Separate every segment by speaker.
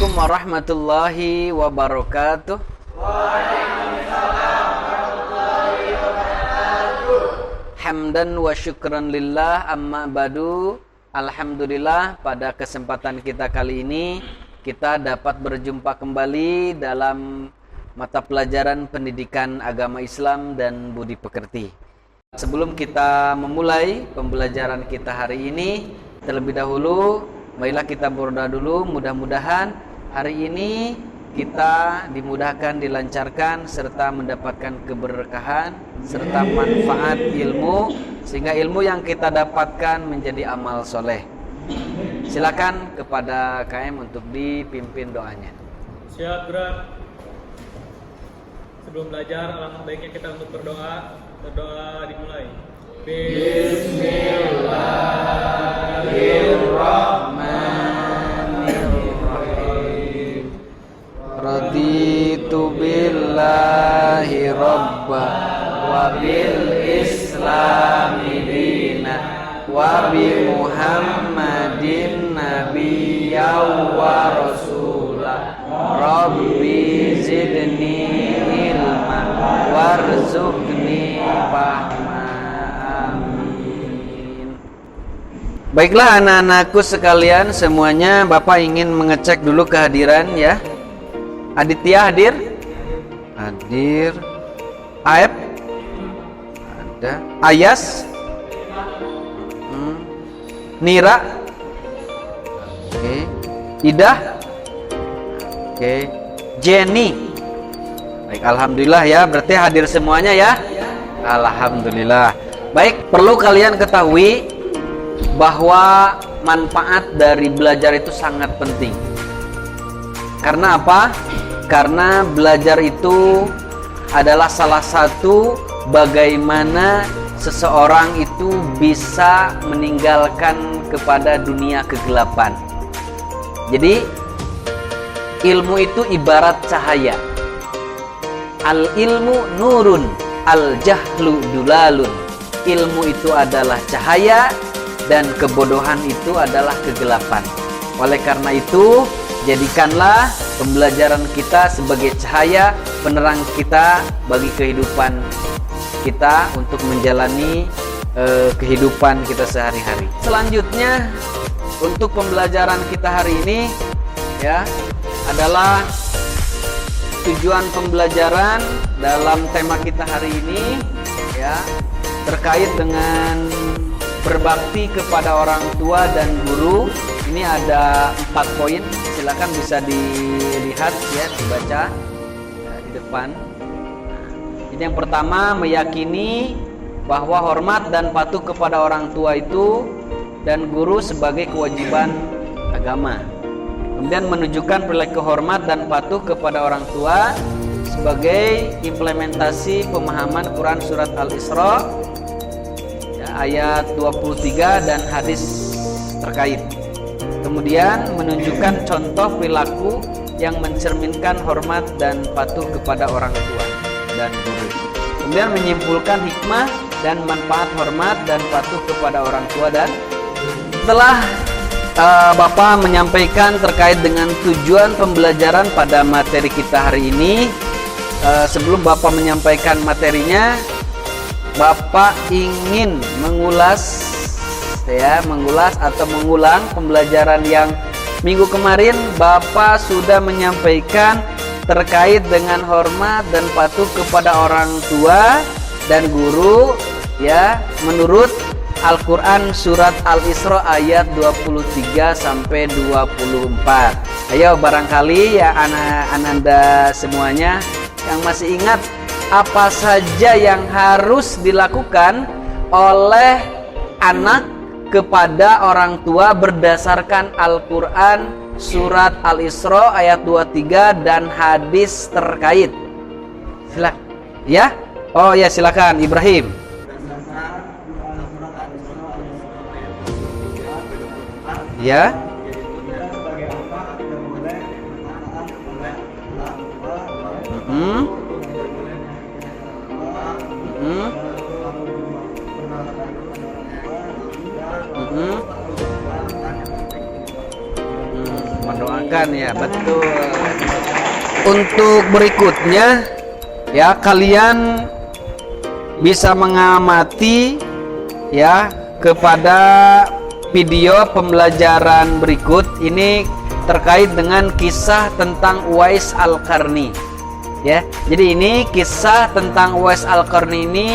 Speaker 1: Assalamualaikum warahmatullahi wabarakatuh. Hamdan wa syukran lillah, amma badu. Alhamdulillah, pada kesempatan kita kali ini kita dapat berjumpa kembali dalam mata pelajaran pendidikan agama Islam dan budi pekerti. Sebelum kita memulai pembelajaran kita hari ini, terlebih dahulu marilah kita berdoa dulu. Mudah-mudahan hari ini kita dimudahkan, dilancarkan, serta mendapatkan keberkahan serta manfaat ilmu, sehingga ilmu yang kita dapatkan menjadi amal soleh. Silakan kepada KM untuk dipimpin doanya.
Speaker 2: Siap, gerak. Sebelum belajar, alangkah baiknya kita untuk berdoa. Berdoa dimulai.
Speaker 1: Bismillahirrahmanirrahim. Raditu billahi rabba wa bil islami dina wa bi muhammadin nabiyya wa rasula. Rabbi zidni ilma warzuqni fahma. Amin. Baiklah anak-anakku sekalian semuanya, Bapak ingin mengecek dulu kehadiran ya. Aditya hadir? Hadir. Aep? Ada. Ayas? Nira? Oke. Idah? Oke. Jenny? Baik, alhamdulillah ya, berarti hadir semuanya ya. Alhamdulillah. Baik, perlu kalian ketahui bahwa manfaat dari belajar itu sangat penting. Karena apa? Karena belajar itu adalah salah satu bagaimana seseorang itu bisa meninggalkan kepada dunia kegelapan. Jadi ilmu itu ibarat cahaya. Al ilmu nurun, al jahlu dulalun. Ilmu itu adalah cahaya dan kebodohan itu adalah kegelapan. Oleh karena itu, jadikanlah pembelajaran kita sebagai cahaya penerang kita bagi kehidupan kita untuk menjalani kehidupan kita sehari-hari. Selanjutnya untuk pembelajaran kita hari ini ya adalah tujuan pembelajaran dalam tema kita hari ini ya terkait dengan berbakti kepada orang tua dan guru. Ini ada 4 poin, silakan bisa dilihat ya, dibaca ya, di depan. Ini yang pertama, meyakini bahwa hormat dan patuh kepada orang tua itu dan guru sebagai kewajiban agama. Kemudian menunjukkan perilaku hormat dan patuh kepada orang tua sebagai implementasi pemahaman Quran surat Al-Isra ya, ayat 23 dan hadis terkait. Kemudian menunjukkan contoh perilaku yang mencerminkan hormat dan patuh kepada orang tua dan guru. Kemudian menyimpulkan hikmah dan manfaat hormat dan patuh kepada orang tua. Dan setelah Bapak menyampaikan terkait dengan tujuan pembelajaran pada materi kita hari ini, sebelum Bapak menyampaikan materinya, Bapak ingin mengulas atau mengulang pembelajaran yang minggu kemarin Bapak sudah menyampaikan terkait dengan hormat dan patuh kepada orang tua dan guru ya menurut Al-Quran surat Al-Isra ayat 23 sampai 24. Ayo barangkali ya anak-anak semuanya yang masih ingat apa saja yang harus dilakukan oleh anak kepada orang tua berdasarkan Al-Quran surat Al-Isra ayat 23 dan hadis terkait. Silakan. Ya? Oh ya, silakan Ibrahim. Ya? Mendoakan makan ya, betul. Untuk berikutnya ya, kalian bisa mengamati ya kepada video pembelajaran berikut ini terkait dengan kisah tentang Uwais Al-Qarni ya. Jadi ini kisah tentang Uwais Al-Qarni ini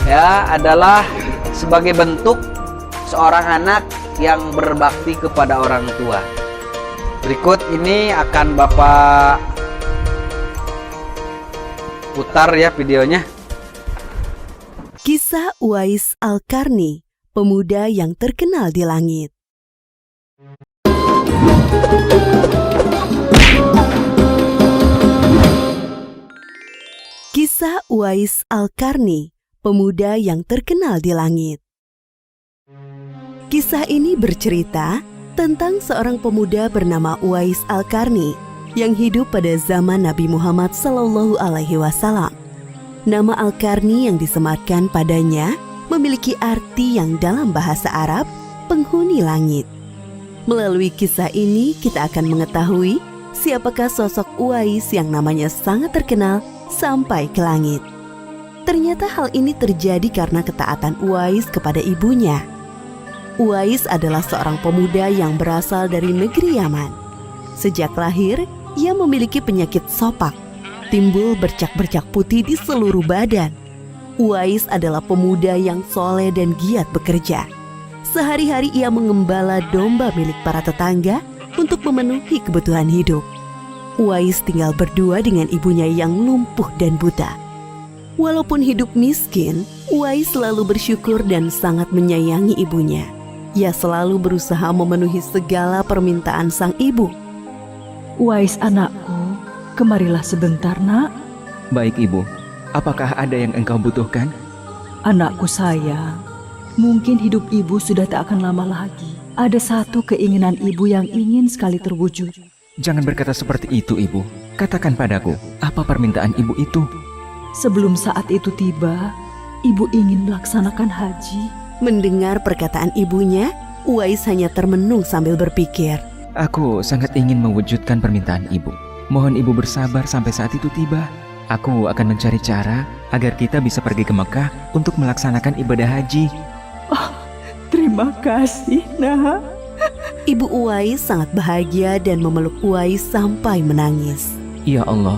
Speaker 1: ya adalah sebagai bentuk seorang anak yang berbakti kepada orang tua. Berikut ini akan Bapak putar ya videonya.
Speaker 3: Kisah Uwais Al-Qarni, pemuda yang terkenal di langit. Kisah Uwais Al-Qarni, pemuda yang terkenal di langit. Kisah ini bercerita tentang seorang pemuda bernama Uwais Al-Qarni yang hidup pada zaman Nabi Muhammad SAW. Nama Al-Qarni yang disematkan padanya memiliki arti yang dalam bahasa Arab penghuni langit. Melalui kisah ini kita akan mengetahui siapakah sosok Uwais yang namanya sangat terkenal sampai ke langit. Ternyata hal ini terjadi karena ketaatan Uwais kepada ibunya. Uwais adalah seorang pemuda yang berasal dari negeri Yaman. Sejak lahir, ia memiliki penyakit sopak, timbul bercak-bercak putih di seluruh badan. Uwais adalah pemuda yang soleh dan giat bekerja. Sehari-hari ia mengembala domba milik para tetangga untuk memenuhi kebutuhan hidup. Uwais tinggal berdua dengan ibunya yang lumpuh dan buta. Walaupun hidup miskin, Uwais selalu bersyukur dan sangat menyayangi ibunya. Ia selalu berusaha memenuhi segala permintaan sang ibu.
Speaker 4: Uwais anakku, kemarilah sebentar nak.
Speaker 5: Baik ibu, apakah ada yang engkau butuhkan?
Speaker 4: Anakku sayang, mungkin hidup ibu sudah tak akan lama lagi. Ada satu keinginan ibu yang ingin sekali terwujud.
Speaker 5: Jangan berkata seperti itu ibu. Katakan padaku, apa permintaan ibu itu?
Speaker 4: Sebelum saat itu tiba, ibu ingin melaksanakan haji.
Speaker 3: Mendengar perkataan ibunya, Uwais hanya termenung sambil berpikir.
Speaker 5: Aku sangat ingin mewujudkan permintaan ibu. Mohon ibu bersabar sampai saat itu tiba. Aku akan mencari cara agar kita bisa pergi ke Mekah untuk melaksanakan ibadah haji.
Speaker 4: Oh, terima kasih nak.
Speaker 3: Ibu Uwais sangat bahagia dan memeluk Uwais sampai menangis.
Speaker 5: Ya Allah,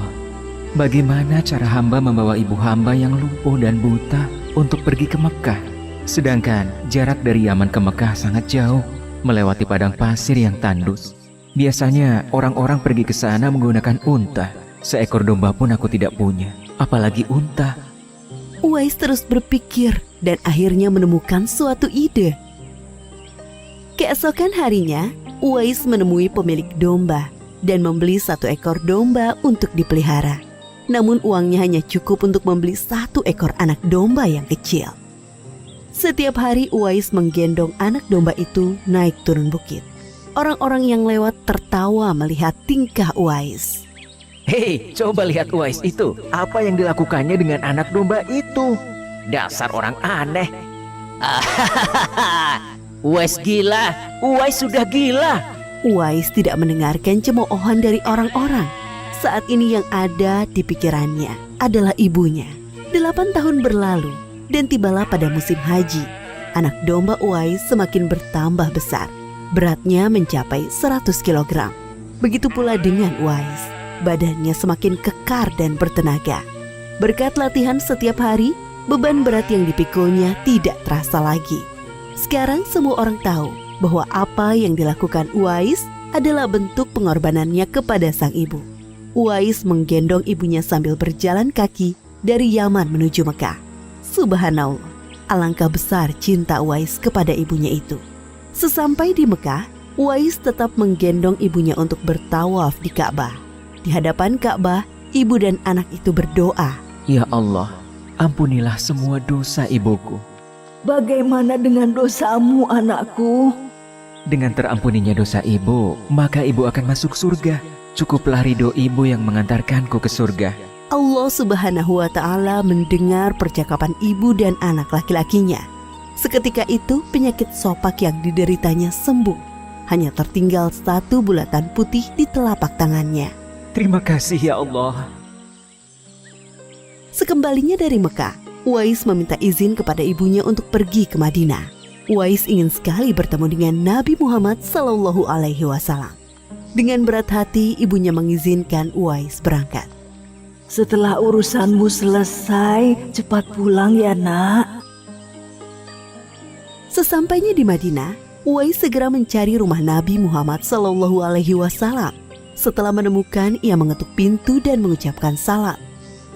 Speaker 5: bagaimana cara hamba membawa ibu hamba yang lumpuh dan buta untuk pergi ke Mekah? Sedangkan jarak dari Yaman ke Mekah sangat jauh, melewati padang pasir yang tandus. Biasanya orang-orang pergi ke sana menggunakan unta. Seekor domba pun aku tidak punya, apalagi unta.
Speaker 3: Uwais terus berpikir dan akhirnya menemukan suatu ide. Keesokan harinya, Uwais menemui pemilik domba dan membeli 1 ekor domba untuk dipelihara. Namun uangnya hanya cukup untuk membeli 1 ekor anak domba yang kecil. Setiap hari Uwais menggendong anak domba itu naik turun bukit. Orang-orang yang lewat tertawa melihat tingkah Uwais.
Speaker 5: Hei, coba lihat Uwais itu. Apa yang dilakukannya dengan anak domba itu? Dasar orang aneh.
Speaker 6: Uwais gila, Uwais sudah gila.
Speaker 3: Uwais tidak mendengarkan cemoohan dari orang-orang. Saat ini yang ada di pikirannya adalah ibunya. 8 tahun berlalu dan tibalah pada musim haji. Anak domba Uwais semakin bertambah besar. Beratnya mencapai 100 kg. Begitu pula dengan Uwais. Badannya semakin kekar dan bertenaga. Berkat latihan setiap hari, beban berat yang dipikulnya tidak terasa lagi. Sekarang semua orang tahu bahwa apa yang dilakukan Uwais adalah bentuk pengorbanannya kepada sang ibu. Uwais menggendong ibunya sambil berjalan kaki dari Yaman menuju Mekah. Subhanallah, alangkah besar cinta Uwais kepada ibunya itu. Sesampai di Mekah, Uwais tetap menggendong ibunya untuk bertawaf di Ka'bah. Di hadapan Ka'bah, ibu dan anak itu berdoa.
Speaker 5: Ya Allah, ampunilah semua dosa ibuku.
Speaker 4: Bagaimana dengan dosamu anakku?
Speaker 5: Dengan terampuninya dosa ibu, maka ibu akan masuk surga. Cukuplah ridho ibu yang mengantarkanku ke surga.
Speaker 3: Allah Subhanahu wa Ta'ala mendengar percakapan ibu dan anak laki-lakinya. Seketika itu penyakit sopak yang dideritanya sembuh. hanya tertinggal 1 bulatan putih di telapak tangannya.
Speaker 5: Terima kasih ya Allah.
Speaker 3: Sekembalinya dari Mekah, Uwais meminta izin kepada ibunya untuk pergi ke Madinah. Uwais ingin sekali bertemu dengan Nabi Muhammad SAW. Dengan berat hati, ibunya mengizinkan Uwais berangkat.
Speaker 4: Setelah urusanmu selesai, cepat pulang ya nak.
Speaker 3: Sesampainya di Madinah, Uwais segera mencari rumah Nabi Muhammad SAW. Setelah menemukan, ia mengetuk pintu dan mengucapkan salam.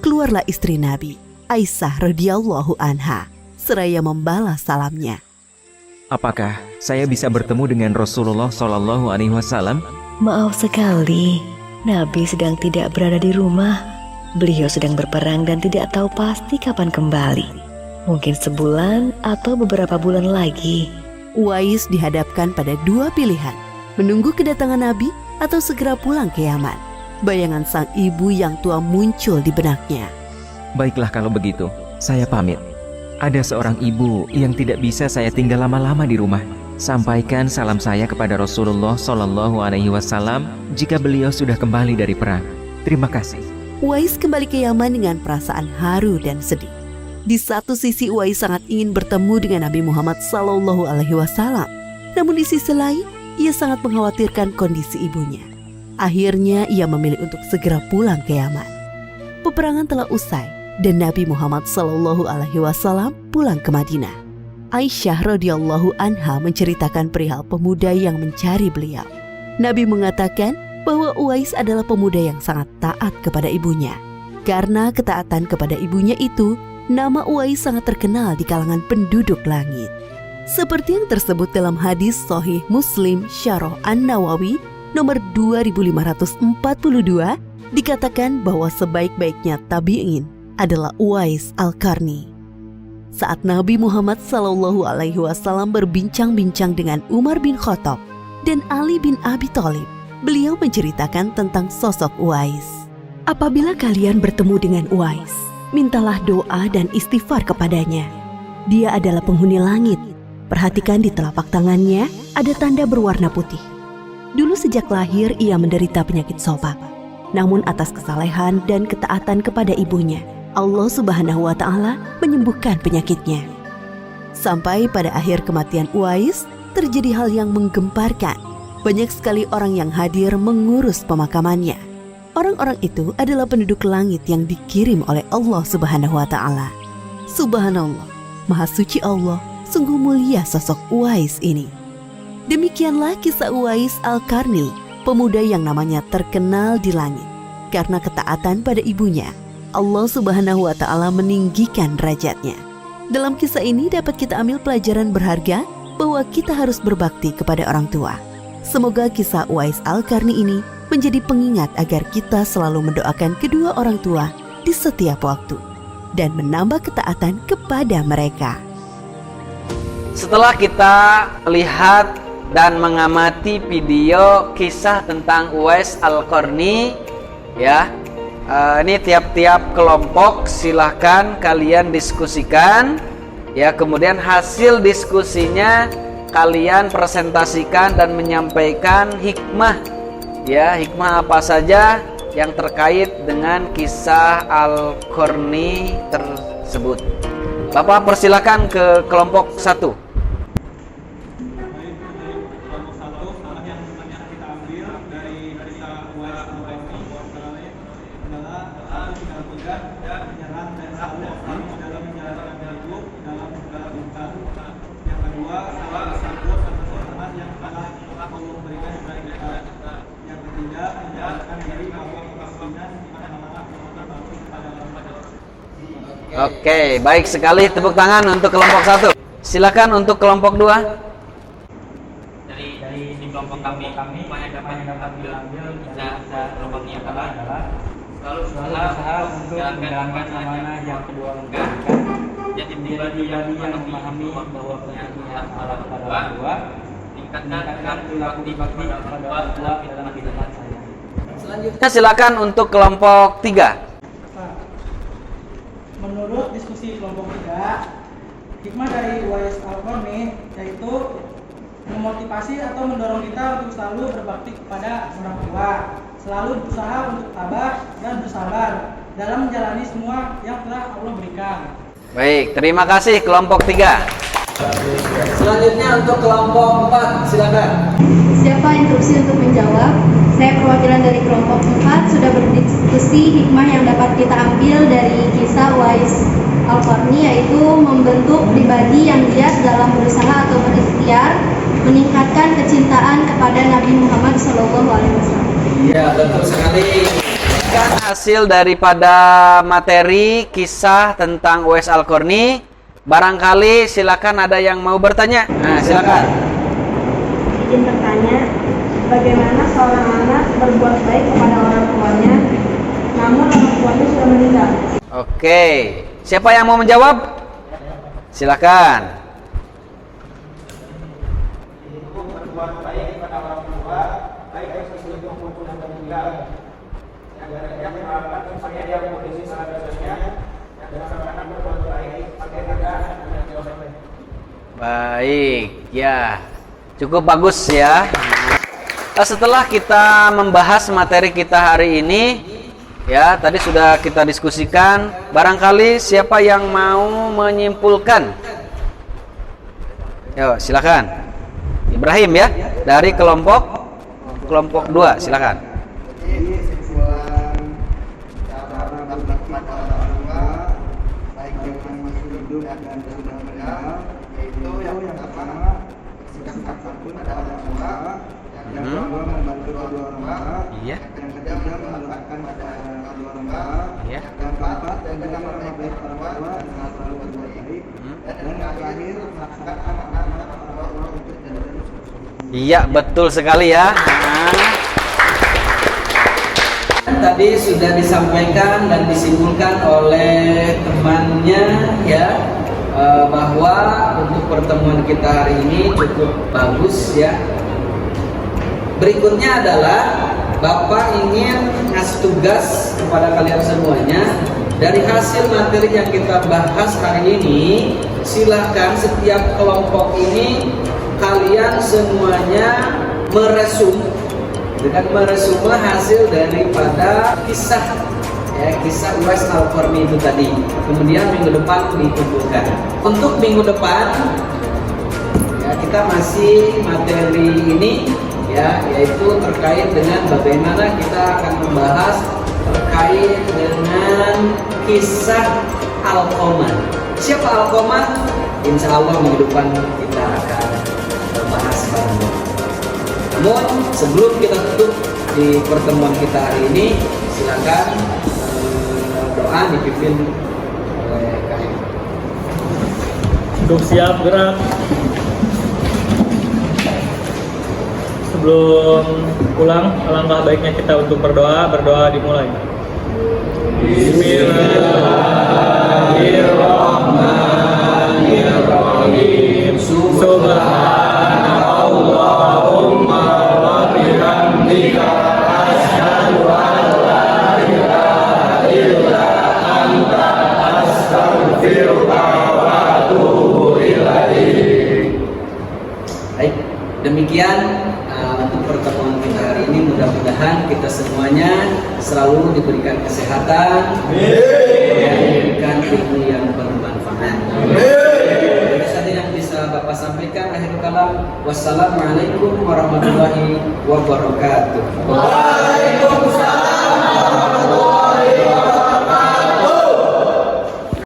Speaker 3: Keluarlah istri Nabi, Aisyah radhiyallahu anha, seraya membalas salamnya.
Speaker 5: Apakah saya bisa bertemu dengan Rasulullah SAW?
Speaker 7: Maaf sekali, Nabi sedang tidak berada di rumah. Beliau sedang berperang dan tidak tahu pasti kapan kembali. Mungkin sebulan atau beberapa bulan lagi.
Speaker 3: Uwais dihadapkan pada 2 pilihan, menunggu kedatangan Nabi atau segera pulang ke Yaman. Bayangan sang ibu yang tua muncul di benaknya.
Speaker 5: Baiklah kalau begitu, saya pamit. Ada seorang ibu yang tidak bisa saya tinggal lama-lama di rumah. Sampaikan salam saya kepada Rasulullah SAW jika beliau sudah kembali dari perang. Terima kasih.
Speaker 3: Uwais kembali ke Yaman dengan perasaan haru dan sedih. Di satu sisi Uwais sangat ingin bertemu dengan Nabi Muhammad SAW. Namun di sisi lain, ia sangat mengkhawatirkan kondisi ibunya. Akhirnya ia memilih untuk segera pulang ke Yaman. Peperangan telah usai dan Nabi Muhammad SAW pulang ke Madinah. Aisyah radhiyallahu anha menceritakan perihal pemuda yang mencari beliau. Nabi mengatakan bahwa Uwais adalah pemuda yang sangat taat kepada ibunya. Karena ketaatan kepada ibunya itu, nama Uwais sangat terkenal di kalangan penduduk langit. Seperti yang tersebut dalam hadis Sahih Muslim Syarah An-Nawawi nomor 2542, dikatakan bahwa sebaik-baiknya tabi'in adalah Uwais Al-Qarni. Saat Nabi Muhammad SAW berbincang-bincang dengan Umar bin Khattab dan Ali bin Abi Thalib, beliau menceritakan tentang sosok Uwais. Apabila kalian bertemu dengan Uwais, mintalah doa dan istighfar kepadanya. Dia adalah penghuni langit. Perhatikan di telapak tangannya ada tanda berwarna putih. Dulu sejak lahir ia menderita penyakit sopak. Namun atas kesalehan dan ketaatan kepada ibunya, Allah Subhanahu wa Ta'ala menyembuhkan penyakitnya. Sampai pada akhir kematian Uwais, terjadi hal yang menggemparkan. Banyak sekali orang yang hadir mengurus pemakamannya. Orang-orang itu adalah penduduk langit yang dikirim oleh Allah Subhanahu wa Ta'ala. Subhanallah, Maha Suci Allah, sungguh mulia sosok Uwais ini. Demikianlah kisah Uwais Al-Qarni, pemuda yang namanya terkenal di langit. Karena ketaatan pada ibunya, Allah Subhanahu wa Ta'ala meninggikan derajatnya. Dalam kisah ini dapat kita ambil pelajaran berharga bahwa kita harus berbakti kepada orang tua. Semoga kisah Uwais Al-Qarni ini menjadi pengingat agar kita selalu mendoakan kedua orang tua di setiap waktu dan menambah ketaatan kepada mereka.
Speaker 1: Setelah kita lihat dan mengamati video kisah tentang Uwais Al-Qarni, ya, ini tiap-tiap kelompok silahkan kalian diskusikan, ya, kemudian hasil diskusinya kalian presentasikan dan menyampaikan hikmah, ya, hikmah apa saja yang terkait dengan kisah Al-Qarni tersebut. Bapak persilakan ke kelompok 1. Oke, baik sekali, tepuk tangan untuk kelompok 1. Silakan untuk kelompok 2.
Speaker 2: Dari di kelompok kami banyak dapat diambil bisa kelompoknya adalah selalu berusaha untuk menjalankan amanah yang kedua memberikan. Jadi pribadi yang memahami bahwa pentingnya amanah kepada orang tua, tingkatkan perilaku bakti kepada orang tua dalam kehidupan saya.
Speaker 1: Selanjutnya silakan untuk kelompok 3.
Speaker 8: Menurut diskusi kelompok 3, hikmah dari Uwais Al-Qarni yaitu
Speaker 2: memotivasi atau mendorong kita untuk selalu berbakti kepada orang tua, selalu berusaha untuk tabah dan bersabar dalam menjalani semua yang telah Allah berikan.
Speaker 1: Baik, terima kasih kelompok 3. Selanjutnya untuk kelompok 4, silakan.
Speaker 8: Siapa instruksi untuk menjawab? Saya perwakilan dari kelompok 4 sudah berdiskusi hikmah yang dapat kita ambil dari kisah Uwais Al-Qarni, yaitu membentuk pribadi yang giat dalam berusaha atau berikhtiar meningkatkan kecintaan kepada Nabi Muhammad SAW.
Speaker 1: Iya, betul sekali. Kan hasil daripada materi kisah tentang Uwais Al-Qarni. Barangkali silakan ada yang mau bertanya. Nah, silakan.
Speaker 8: Izin bertanya, bagaimana seorang anak berbuat baik kepada orang tuanya, namun orang tuanya sudah meninggal?
Speaker 1: Oke, siapa yang mau menjawab? Silakan.
Speaker 2: Berbuat baik kepada orang tua, baik yang sesuatu maupun yang meninggal. Yang melakukan misalnya dia posisi salah satunya, yang bersama berbuat baik pakai kata dan jawabannya.
Speaker 1: Baik, ya. Cukup bagus ya. Setelah kita membahas materi kita hari ini, ya, tadi sudah kita diskusikan, barangkali siapa yang mau menyimpulkan? Yo, silakan. Ibrahim ya, dari kelompok 2, silakan.
Speaker 9: Membantu kedua orang tua,
Speaker 1: Iya.
Speaker 9: yang ketiga mendoakan pada kedua orang tua,
Speaker 1: Iya.
Speaker 9: yang keempat menjaga nama baik orang tua dan selalu berbuat baik, dan yang terakhir melaksanakan amanah orang tua untuk jadikan.
Speaker 1: Iya, betul sekali ya. Tadi sudah disampaikan dan disimpulkan oleh temannya ya, bahwa untuk pertemuan kita hari ini cukup bagus ya. Berikutnya adalah Bapak ingin ngasih tugas kepada kalian semuanya. Dari hasil materi yang kita bahas hari ini, silahkan setiap kelompok ini kalian semuanya meresum hasil daripada kisah Uwais Al-Qarni itu tadi. Kemudian minggu depan dikumpulkan. Untuk minggu depan ya, kita masih materi ini ya, yaitu terkait dengan bagaimana kita akan membahas terkait dengan kisah Alqamah. Siapa Alqamah? Insya Allah minggu depan kita akan bahas bareng. Namun sebelum kita tutup di pertemuan kita hari ini, silakan doa dipimpin oleh kami.
Speaker 2: Untuk siap gerak. Sebelum pulang, alangkah baiknya kita untuk berdoa dimulai. Bismillahirrahmanirrahim. Subhanallahumma wa bihamdika asyhadu an la ilaha illa anta astaghfiruka wa atubu ilaik.
Speaker 1: Baik, demikian untuk pertemuan kita hari ini. Mudah-mudahan kita semuanya selalu diberikan kesehatan, diberikan ilmu yang bermanfaat. Itu saja yang bisa Bapak sampaikan. Akhirul kalam, wassalamualaikum warahmatullahi wabarakatuh.